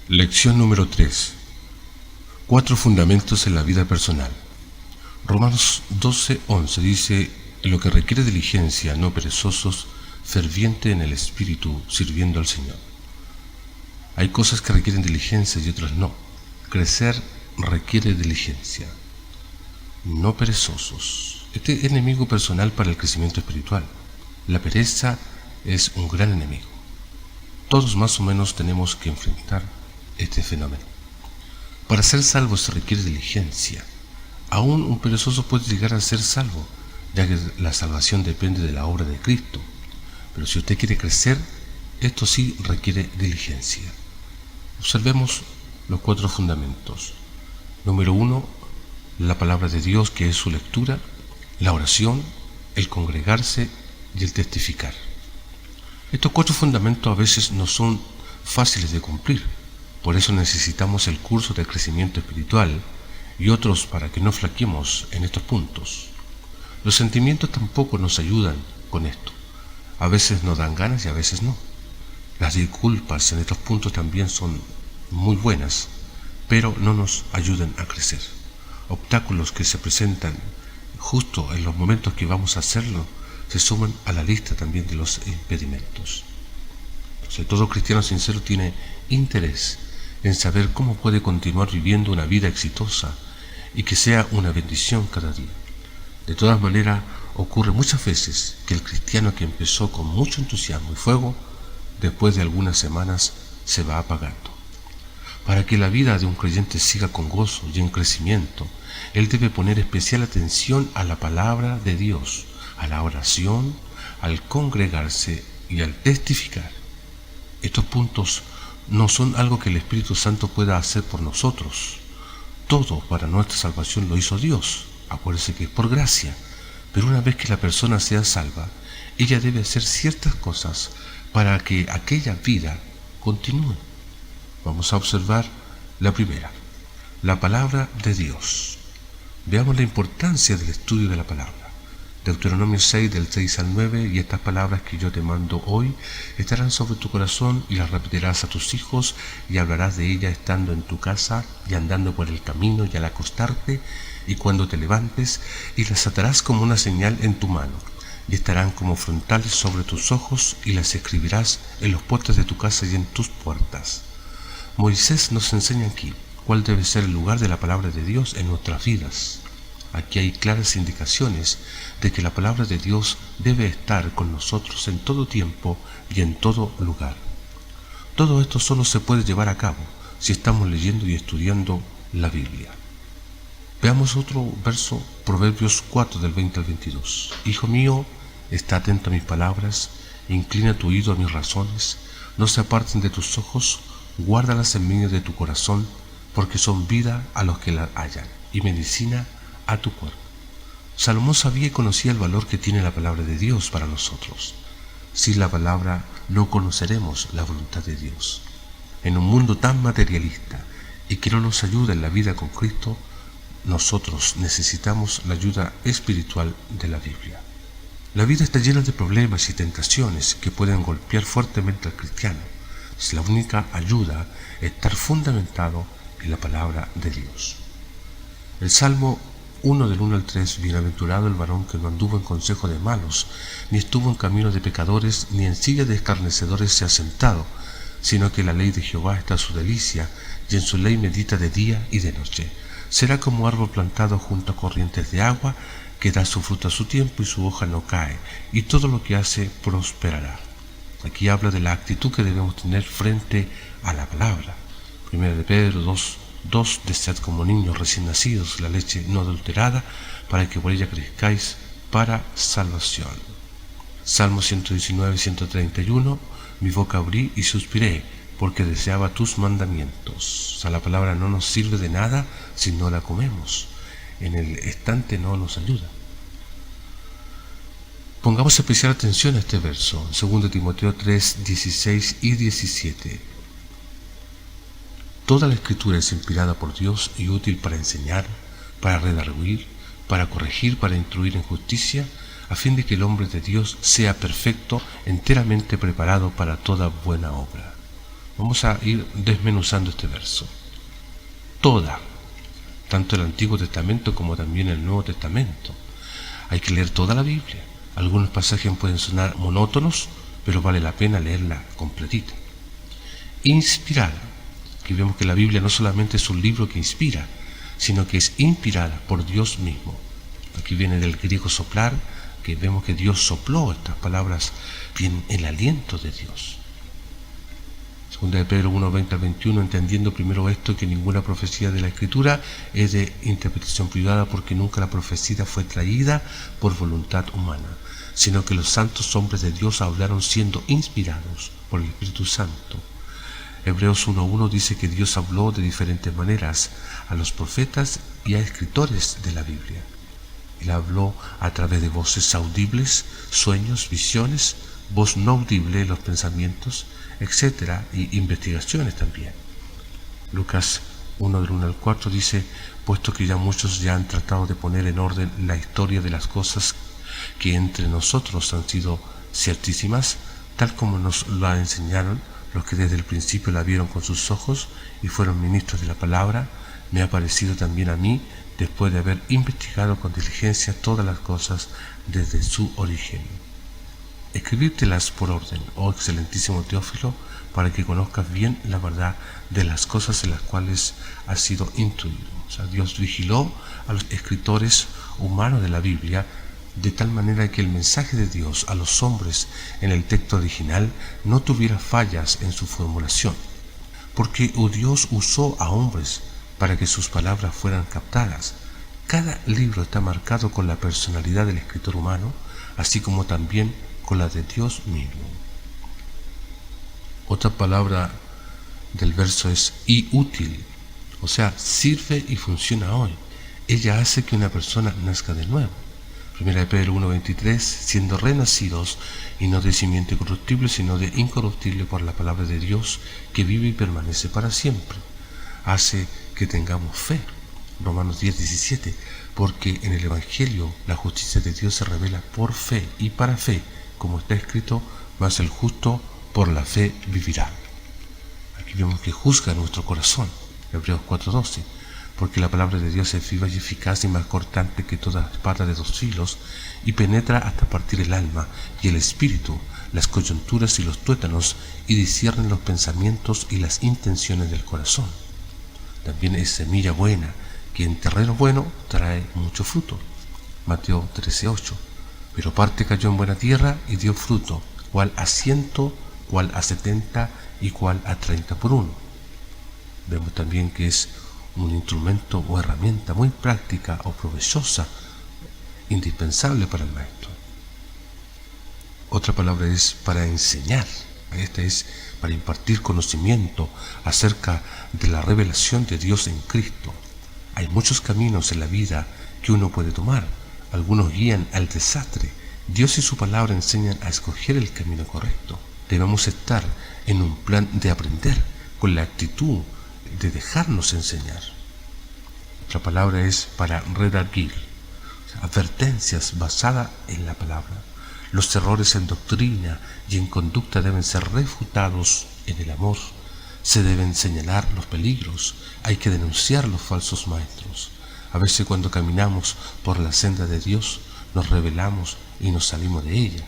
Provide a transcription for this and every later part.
Lección número 3. 4 fundamentos en la vida personal. Romanos 12:11 dice: lo que requiere diligencia, no perezosos, ferviente en el espíritu, sirviendo al Señor. Hay cosas que requieren diligencia y otras no. Crecer requiere diligencia. No perezosos. Este es enemigo personal para el crecimiento espiritual. La pereza es un gran enemigo. Todos más o menos tenemos que enfrentar este fenómeno. Para ser salvo se requiere diligencia. Aún un perezoso puede llegar a ser salvo, ya que la salvación depende de la obra de Cristo. Pero si usted quiere crecer, esto sí requiere diligencia. Observemos los 4 fundamentos. Número 1, la palabra de Dios, que es su lectura, la oración, el congregarse y el testificar. Estos 4 fundamentos a veces no son fáciles de cumplir. Por eso necesitamos el curso de crecimiento espiritual y otros para que no flaqueemos en estos puntos. Los sentimientos tampoco nos ayudan con esto. A veces nos dan ganas y a veces no. Las disculpas en estos puntos también son muy buenas, pero no nos ayudan a crecer. Obstáculos que se presentan justo en los momentos que vamos a hacerlo se suman a la lista también de los impedimentos. Entonces, todo cristiano sincero tiene interés en saber cómo puede continuar viviendo una vida exitosa y que sea una bendición cada día. De todas maneras, ocurre muchas veces que el cristiano que empezó con mucho entusiasmo y fuego, después de algunas semanas se va apagando. Para que la vida de un creyente siga con gozo y en crecimiento, él debe poner especial atención a la palabra de Dios, a la oración, al congregarse y al testificar. Estos puntos no son algo que el Espíritu Santo pueda hacer por nosotros. Todo para nuestra salvación lo hizo Dios. Acuérdese que es por gracia. Pero una vez que la persona sea salva, ella debe hacer ciertas cosas para que aquella vida continúe. Vamos a observar la primera, la palabra de Dios. Veamos la importancia del estudio de la palabra. Deuteronomio 6, del 6 al 9, y estas palabras que yo te mando hoy estarán sobre tu corazón y las repetirás a tus hijos y hablarás de ellas estando en tu casa y andando por el camino y al acostarte y cuando te levantes, y las atarás como una señal en tu mano y estarán como frontales sobre tus ojos y las escribirás en los postes de tu casa y en tus puertas. Moisés nos enseña aquí cuál debe ser el lugar de la palabra de Dios en nuestras vidas. Aquí hay claras indicaciones de que la palabra de Dios debe estar con nosotros en todo tiempo y en todo lugar. Todo esto solo se puede llevar a cabo si estamos leyendo y estudiando la Biblia. Veamos otro verso, Proverbios 4, del 20 al 22. Hijo mío, está atento a mis palabras, inclina tu oído a mis razones, no se aparten de tus ojos, guárdalas en medio de tu corazón, porque son vida a los que la hallan y medicina a tu cuerpo. Salomón sabía y conocía el valor que tiene la palabra de Dios para nosotros. Sin la palabra no conoceremos la voluntad de Dios. En un mundo tan materialista y que no nos ayuda en la vida con Cristo, nosotros necesitamos la ayuda espiritual de la Biblia. La vida está llena de problemas y tentaciones que pueden golpear fuertemente al cristiano. Es la única ayuda estar fundamentado en la palabra de Dios. El Salmo 1, del 1 al 3, bienaventurado el varón que no anduvo en consejo de malos, ni estuvo en camino de pecadores, ni en silla de escarnecedores se ha sentado, sino que la ley de Jehová está su delicia, y en su ley medita de día y de noche. Será como árbol plantado junto a corrientes de agua, que da su fruto a su tiempo y su hoja no cae, y todo lo que hace prosperará. Aquí habla de la actitud que debemos tener frente a la palabra. 1 de Pedro 2, desead como niños recién nacidos la leche no adulterada, para que por ella crezcáis para salvación. Salmo 119, 131, mi boca abrí y suspiré, porque deseaba tus mandamientos. O sea, la palabra no nos sirve de nada si no la comemos. En el estante no nos ayuda. Pongamos especial atención a este verso, 2 Timoteo 3, 16 y 17. Toda la Escritura es inspirada por Dios y útil para enseñar, para redarguir, para corregir, para instruir en justicia, a fin de que el hombre de Dios sea perfecto, enteramente preparado para toda buena obra. Vamos a ir desmenuzando este verso. Toda, tanto el Antiguo Testamento como también el Nuevo Testamento. Hay que leer toda la Biblia. Algunos pasajes pueden sonar monótonos, pero vale la pena leerla completita. Inspirada, que vemos que la Biblia no solamente es un libro que inspira, sino que es inspirada por Dios mismo. Aquí viene del griego soplar, que vemos que Dios sopló estas palabras, bien el aliento de Dios. Segunda de Pedro 1, 20 al 21, entendiendo primero esto, que ninguna profecía de la Escritura es de interpretación privada, porque nunca la profecía fue traída por voluntad humana, sino que los santos hombres de Dios hablaron siendo inspirados por el Espíritu Santo. Hebreos 1.1 dice que Dios habló de diferentes maneras a los profetas y a escritores de la Biblia. Él habló a través de voces audibles, sueños, visiones, voz no audible, los pensamientos, etc. y investigaciones también. Lucas 1 del 1 al 4 dice: puesto que ya muchos ya han tratado de poner en orden la historia de las cosas que entre nosotros han sido ciertísimas, tal como nos la enseñaron los que desde el principio la vieron con sus ojos y fueron ministros de la palabra, me ha parecido también a mí, después de haber investigado con diligencia todas las cosas desde su origen, escribírtelas por orden, oh excelentísimo Teófilo, para que conozcas bien la verdad de las cosas en las cuales has sido instruido. O sea, Dios vigiló a los escritores humanos de la Biblia de tal manera que el mensaje de Dios a los hombres en el texto original no tuviera fallas en su formulación, porque Dios usó a hombres para que sus palabras fueran captadas. Cada libro está marcado con la personalidad del escritor humano, así como también con la de Dios mismo. Otra palabra del verso es y útil, o sea, sirve y funciona hoy. Ella hace que una persona nazca de nuevo. Primera de Pedro 1.23, siendo renacidos, y no de simiente corruptible, sino de incorruptible por la palabra de Dios, que vive y permanece para siempre. Hace que tengamos fe. Romanos 10.17, porque en el Evangelio la justicia de Dios se revela por fe y para fe, como está escrito: mas el justo por la fe vivirá. Aquí vemos que juzga nuestro corazón. Hebreos 4.12, porque la palabra de Dios es viva y eficaz y más cortante que toda espada de 2 filos, y penetra hasta partir el alma y el espíritu, las coyunturas y los tuétanos, y discierne los pensamientos y las intenciones del corazón. También es semilla buena, que en terreno bueno trae mucho fruto. Mateo 13.8, pero parte cayó en buena tierra y dio fruto, cual a 100, cual a 70 y cual a 30 por 1. Vemos también que es un instrumento o herramienta muy práctica o provechosa, indispensable para el maestro. Otra palabra es para enseñar. Esta es para impartir conocimiento acerca de la revelación de Dios en Cristo. Hay muchos caminos en la vida que uno puede tomar. Algunos guían al desastre. Dios y su palabra enseñan a escoger el camino correcto. Debemos estar en un plan de aprender, con la actitud de dejarnos enseñar. Otra palabra es para redarguir, advertencias basadas en la palabra. Los errores en doctrina y en conducta deben ser refutados en el amor. Se deben señalar los peligros, hay que denunciar los falsos maestros. A veces cuando caminamos por la senda de Dios nos rebelamos y nos salimos de ella.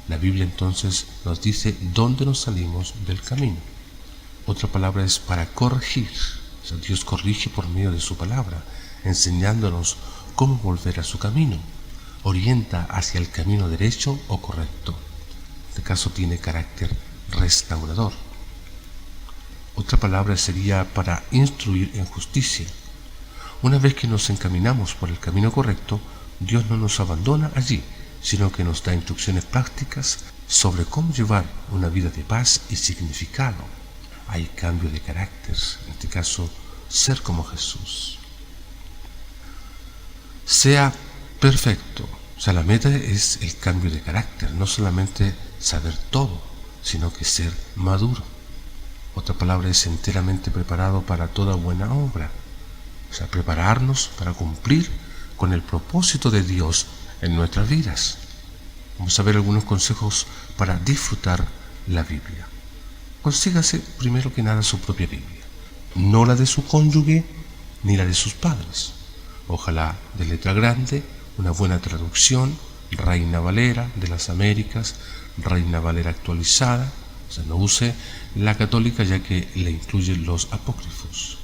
La Biblia entonces nos dice dónde nos salimos del camino. Otra palabra es para corregir. O sea, Dios corrige por medio de su palabra, enseñándonos cómo volver a su camino. Orienta hacia el camino derecho o correcto. En este caso tiene carácter restaurador. Otra palabra sería para instruir en justicia. Una vez que nos encaminamos por el camino correcto, Dios no nos abandona allí, sino que nos da instrucciones prácticas sobre cómo llevar una vida de paz y significado. Hay cambio de carácter, en este caso, ser como Jesús. Sea perfecto. O sea, la meta es el cambio de carácter, no solamente saber todo, sino que ser maduro. Otra palabra es enteramente preparado para toda buena obra. O sea, prepararnos para cumplir con el propósito de Dios en nuestras vidas. Vamos a ver algunos consejos para disfrutar la Biblia. consígase primero que nada su propia Biblia, no la de su cónyuge ni la de sus padres. Ojalá de letra grande, una buena traducción, Reina Valera de las Américas, Reina Valera actualizada. O sea, no use la católica ya que le incluye los apócrifos.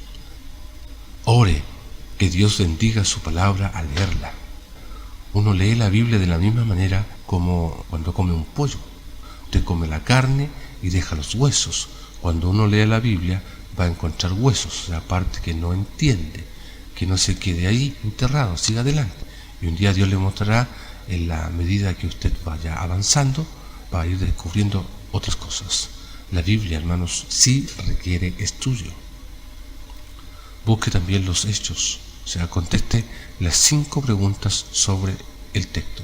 Ore, que Dios bendiga su palabra al leerla. Uno lee la Biblia de la misma manera como cuando come un pollo. Usted come la carne y deja los huesos. Cuando uno lee la Biblia va a encontrar huesos, la parte que no entiende, que no se quede ahí enterrado, siga adelante. Y un día Dios le mostrará, en la medida que usted vaya avanzando, va a ir descubriendo otras cosas. La Biblia, hermanos, sí requiere estudio. Busque también los hechos, o sea, conteste las 5 preguntas sobre el texto.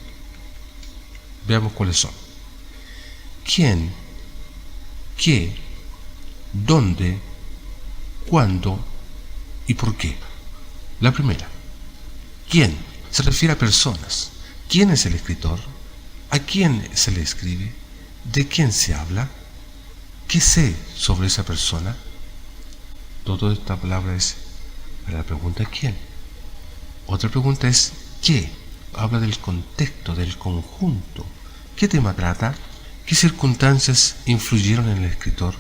Veamos cuáles son. ¿Quién? ¿Qué? ¿Dónde? ¿Cuándo? ¿Y por qué? La primera. ¿Quién? Se refiere a personas. ¿Quién es el escritor? ¿A quién se le escribe? ¿De quién se habla? ¿Qué sé sobre esa persona? Toda esta palabra es para la pregunta ¿quién? Otra pregunta es ¿qué? Habla del contexto, del conjunto. ¿Qué tema trata? ¿Qué circunstancias influyeron en el escritor?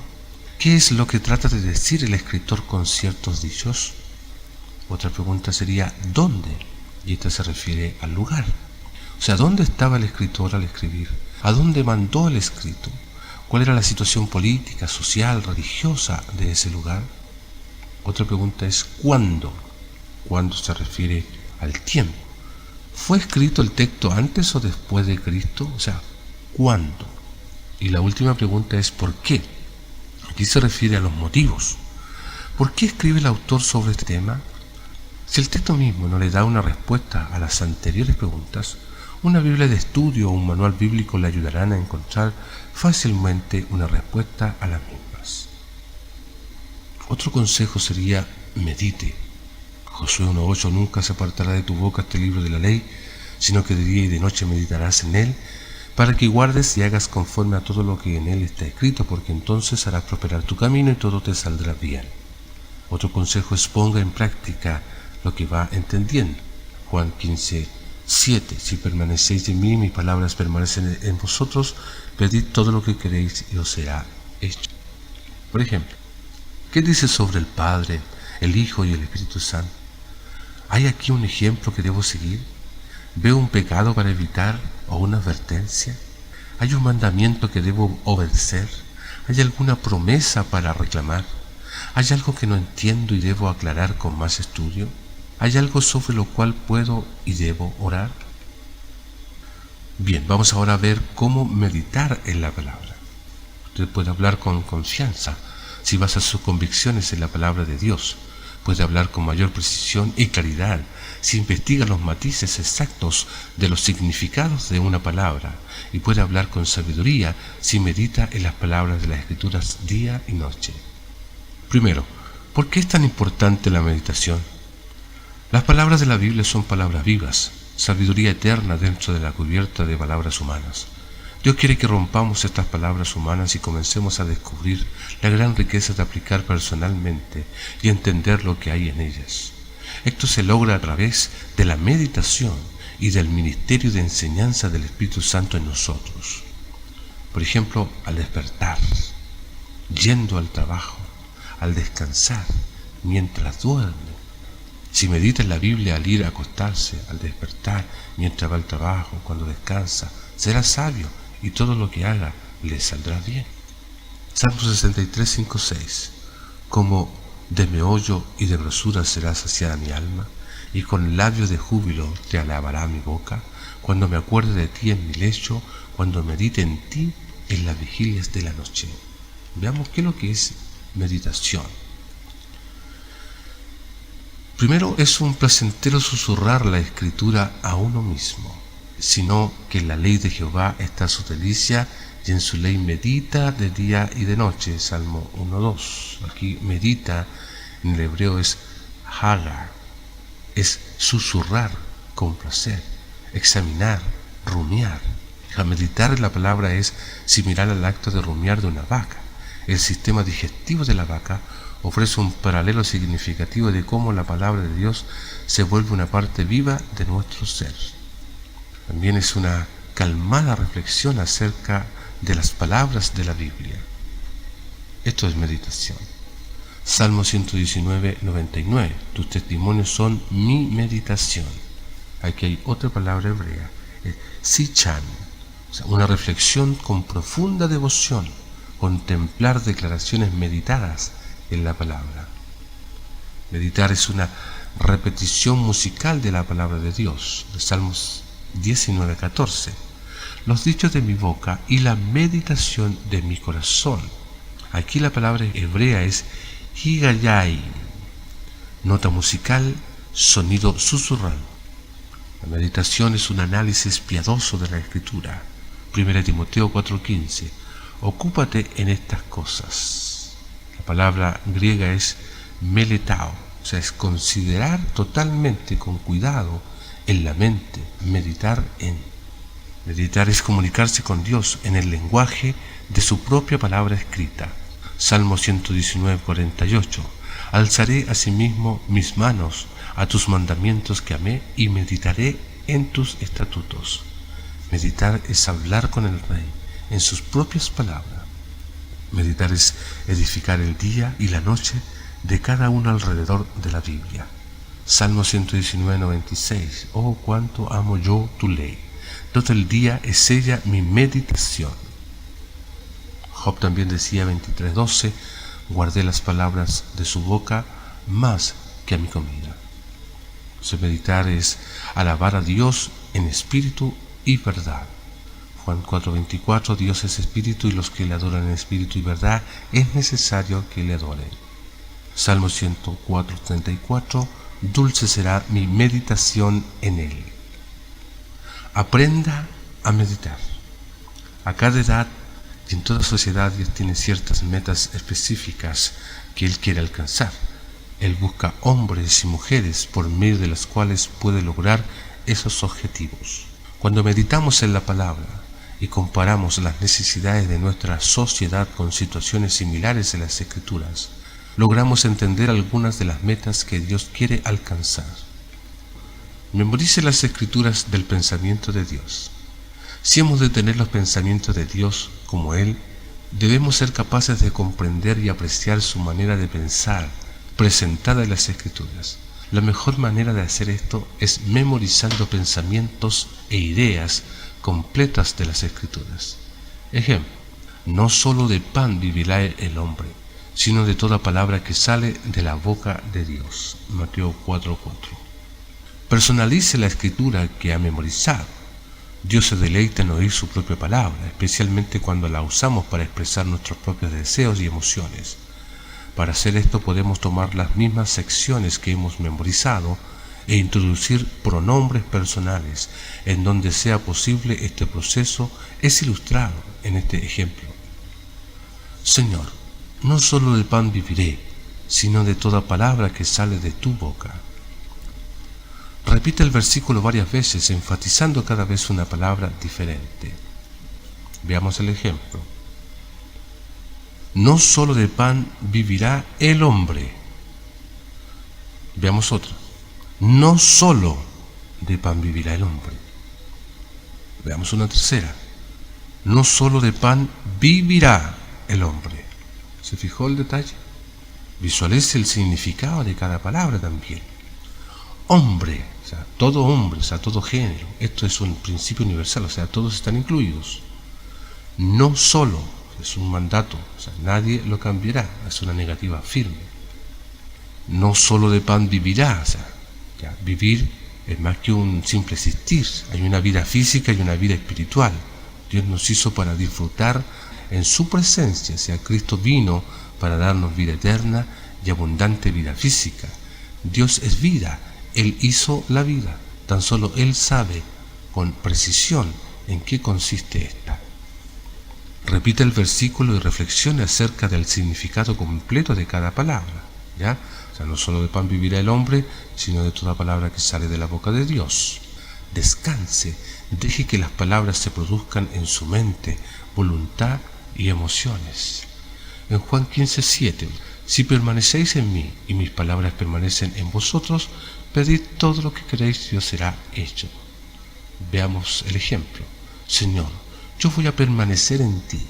¿Qué es lo que trata de decir el escritor con ciertos dichos? Otra pregunta sería ¿dónde? Y esta se refiere al lugar. O sea, ¿dónde estaba el escritor al escribir? ¿A dónde mandó el escrito? ¿Cuál era la situación política, social, religiosa de ese lugar? Otra pregunta es ¿cuándo? ¿Cuándo se refiere al tiempo? ¿Fue escrito el texto antes o después de Cristo? O sea, ¿cuándo? Y la última pregunta es ¿por qué? Aquí se refiere a los motivos. ¿Por qué escribe el autor sobre este tema? Si el texto mismo no le da una respuesta a las anteriores preguntas, una Biblia de estudio o un manual bíblico le ayudarán a encontrar fácilmente una respuesta a las mismas. Otro consejo sería medite. Josué 1:8 nunca se apartará de tu boca este libro de la ley, sino que de día y de noche meditarás en él, para que guardes y hagas conforme a todo lo que en él está escrito, porque entonces harás prosperar tu camino y todo te saldrá bien. Otro consejo es ponga en práctica lo que va entendiendo. Juan 15:7 si permanecéis en mí, mis palabras permanecen en vosotros, pedid todo lo que queréis y os será hecho. Por ejemplo, ¿qué dice sobre el Padre, el Hijo y el Espíritu Santo? ¿Hay aquí un ejemplo que debo seguir? ¿Veo un pecado para evitar o una advertencia? ¿Hay un mandamiento que debo obedecer? ¿Hay alguna promesa para reclamar? ¿Hay algo que no entiendo y debo aclarar con más estudio? ¿Hay algo sobre lo cual puedo y debo orar? Bien, vamos ahora a ver cómo meditar en la palabra. Usted puede hablar con confianza si basa sus convicciones en la palabra de Dios. Puede hablar con mayor precisión y claridad si investiga los matices exactos de los significados de una palabra, y puede hablar con sabiduría si medita en las palabras de las Escrituras día y noche. Primero, ¿por qué es tan importante la meditación? Las palabras de la Biblia son palabras vivas, sabiduría eterna dentro de la cubierta de palabras humanas. Dios quiere que rompamos estas palabras humanas y comencemos a descubrir la gran riqueza de aplicar personalmente y entender lo que hay en ellas. Esto se logra a través de la meditación y del ministerio de enseñanza del Espíritu Santo en nosotros. Por ejemplo, al despertar, yendo al trabajo, al descansar, mientras duerme. Si medita en la Biblia al ir a acostarse, al despertar, mientras va al trabajo, cuando descansa, será sabio y todo lo que haga le saldrá bien. Salmo 63, 5, 6. Como de meollo y de grosura será saciada mi alma, y con labios de júbilo te alabará mi boca, cuando me acuerde de ti en mi lecho, cuando medite en ti en las vigilias de la noche. Veamos qué es lo que es meditación. Primero, es un placentero susurrar la Escritura a uno mismo, sino que en la ley de Jehová está su delicia, y en su ley medita de día y de noche. Salmo 1:2. Aquí medita, en el hebreo es hagar, es susurrar con placer, examinar, rumiar. Meditar en la palabra es similar al acto de rumiar de una vaca. El sistema digestivo de la vaca ofrece un paralelo significativo de cómo la palabra de Dios se vuelve una parte viva de nuestro ser. También es una calmada reflexión acerca de las palabras de la Biblia. Esto es meditación. Salmo 119, 99. Tus testimonios son mi meditación. Aquí hay otra palabra hebrea, sichan, o sea, una reflexión con profunda devoción, contemplar declaraciones meditadas en la palabra. Meditar es una repetición musical de la palabra de Dios, de Salmos 19, 14. Los dichos de mi boca y la meditación de mi corazón. Aquí la palabra hebrea es higayai, nota musical, sonido susurral. La meditación es un análisis piadoso de la Escritura. 1 Timoteo 4:15. Ocúpate en estas cosas. La palabra griega es meletao, o sea, es considerar totalmente con cuidado en la mente, meditar en. Meditar es comunicarse con Dios en el lenguaje de su propia palabra escrita. Salmo 119, 48. Alzaré asimismo mis manos a tus mandamientos que amé y meditaré en tus estatutos. Meditar es hablar con el Rey en sus propias palabras. Meditar es edificar el día y la noche de cada uno alrededor de la Biblia. Salmo 119, 96. Oh, cuánto amo yo tu ley. Todo el día es ella mi meditación. Job también decía 23:12, guardé las palabras de su boca más que a mi comida. Meditar es alabar a Dios en espíritu y verdad. Juan 4:24, Dios es espíritu y los que le adoran en espíritu y verdad es necesario que le adoren. Salmo 104:34, dulce será mi meditación en él. Aprenda a meditar. A cada edad y en toda sociedad Dios tiene ciertas metas específicas que Él quiere alcanzar. Él busca hombres y mujeres por medio de las cuales puede lograr esos objetivos. Cuando meditamos en la palabra y comparamos las necesidades de nuestra sociedad con situaciones similares en las Escrituras, logramos entender algunas de las metas que Dios quiere alcanzar. Memorice las Escrituras del pensamiento de Dios. Si hemos de tener los pensamientos de Dios como Él, debemos ser capaces de comprender y apreciar su manera de pensar presentada en las Escrituras. La mejor manera de hacer esto es memorizando pensamientos e ideas completas de las Escrituras. Ejemplo, no solo de pan vivirá el hombre, sino de toda palabra que sale de la boca de Dios. Mateo 4:4. Personalice la Escritura que ha memorizado. Dios se deleita en oír su propia palabra, especialmente cuando la usamos para expresar nuestros propios deseos y emociones. Para hacer esto podemos tomar las mismas secciones que hemos memorizado e introducir pronombres personales. En donde sea posible, este proceso es ilustrado en este ejemplo. Señor, no solo de pan viviré, sino de toda palabra que sale de tu boca. Repite el versículo varias veces, enfatizando cada vez una palabra diferente. Veamos el ejemplo. No solo de pan vivirá el hombre. Veamos otra. No solo de pan vivirá el hombre. Veamos una tercera. No solo de pan vivirá el hombre. ¿Se fijó el detalle? Visualice el significado de cada palabra también. Hombre, o sea, todo género. Esto es un principio universal, o sea, todos están incluidos. No solo, es un mandato, o sea, nadie lo cambiará, es una negativa firme. No solo de pan vivirá, o sea, ya, vivir es más que un simple existir. Hay una vida física y una vida espiritual. Dios nos hizo para disfrutar en su presencia, o sea, Cristo vino para darnos vida eterna y abundante vida física. Dios es vida. Él hizo la vida, tan solo Él sabe con precisión en qué consiste esta. Repite el versículo y reflexione acerca del significado completo de cada palabra, ¿ya? O sea, no solo de pan vivirá el hombre, sino de toda palabra que sale de la boca de Dios. Descanse, deje que las palabras se produzcan en su mente, voluntad y emociones. En Juan 15:7, si permanecéis en mí y mis palabras permanecen en vosotros, pedid todo lo que queréis y os será hecho. Veamos el ejemplo. Señor, yo voy a permanecer en ti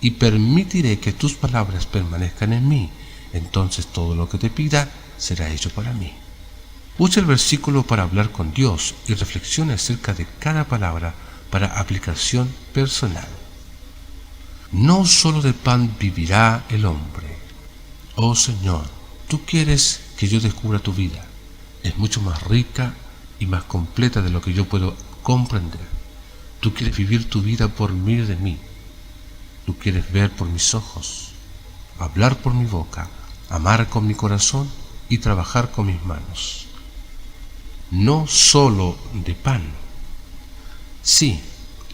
y permitiré que tus palabras permanezcan en mí. Entonces todo lo que te pida será hecho para mí. Usa el versículo para hablar con Dios y reflexione acerca de cada palabra para aplicación personal. No solo de pan vivirá el hombre. Oh Señor, tú quieres que yo descubra tu vida. Es mucho más rica y más completa de lo que yo puedo comprender. Tú quieres vivir tu vida por medio de mí. Tú quieres ver por mis ojos, hablar por mi boca, amar con mi corazón y trabajar con mis manos. No solo de pan. Sí,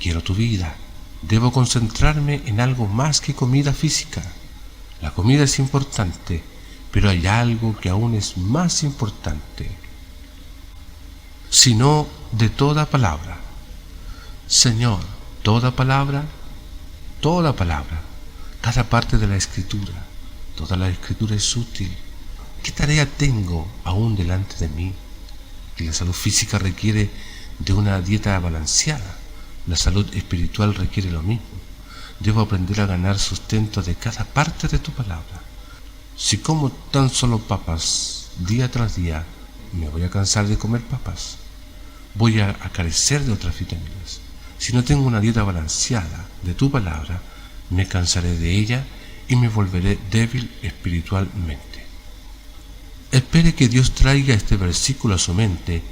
quiero tu vida. Debo concentrarme en algo más que comida física. La comida es importante, pero hay algo que aún es más importante. Sino de toda palabra. Señor, toda palabra, cada parte de la Escritura. Toda la Escritura es útil. ¿Qué tarea tengo aún delante de mí? Que la salud física requiere de una dieta balanceada. La salud espiritual requiere lo mismo. Debo aprender a ganar sustento de cada parte de tu palabra. Si como tan solo papas día tras día, me voy a cansar de comer papas. Voy a carecer de otras vitaminas. Si no tengo una dieta balanceada de tu palabra, me cansaré de ella y me volveré débil espiritualmente. Espere que Dios traiga este versículo a su mente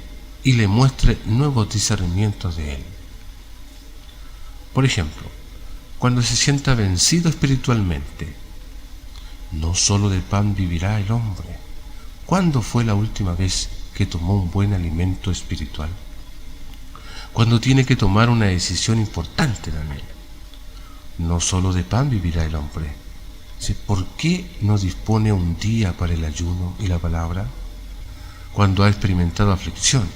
y le muestre nuevos discernimientos de él. Por ejemplo, cuando se sienta vencido espiritualmente, no solo de pan vivirá el hombre. ¿Cuándo fue la última vez que tomó un buen alimento espiritual? Cuando tiene que tomar una decisión importante también. No solo de pan vivirá el hombre. ¿Por qué no dispone un día para el ayuno y la palabra? Cuando ha experimentado aflicción,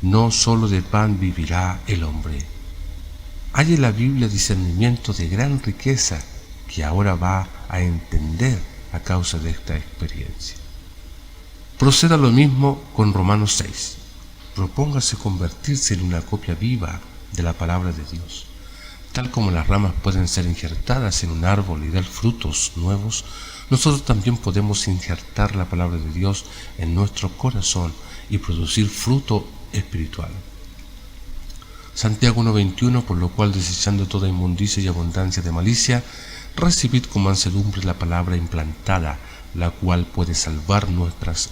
no solo de pan vivirá el hombre. Hay en la Biblia discernimiento de gran riqueza que ahora va a entender a causa de esta experiencia. Proceda lo mismo con Romanos 6. Propóngase convertirse en una copia viva de la palabra de Dios. Tal como las ramas pueden ser injertadas en un árbol y dar frutos nuevos, nosotros también podemos injertar la palabra de Dios en nuestro corazón y producir fruto espiritual. Santiago 1:21, por lo cual, desechando toda inmundicia y abundancia de malicia, recibid con mansedumbre la palabra implantada, la cual puede salvar nuestras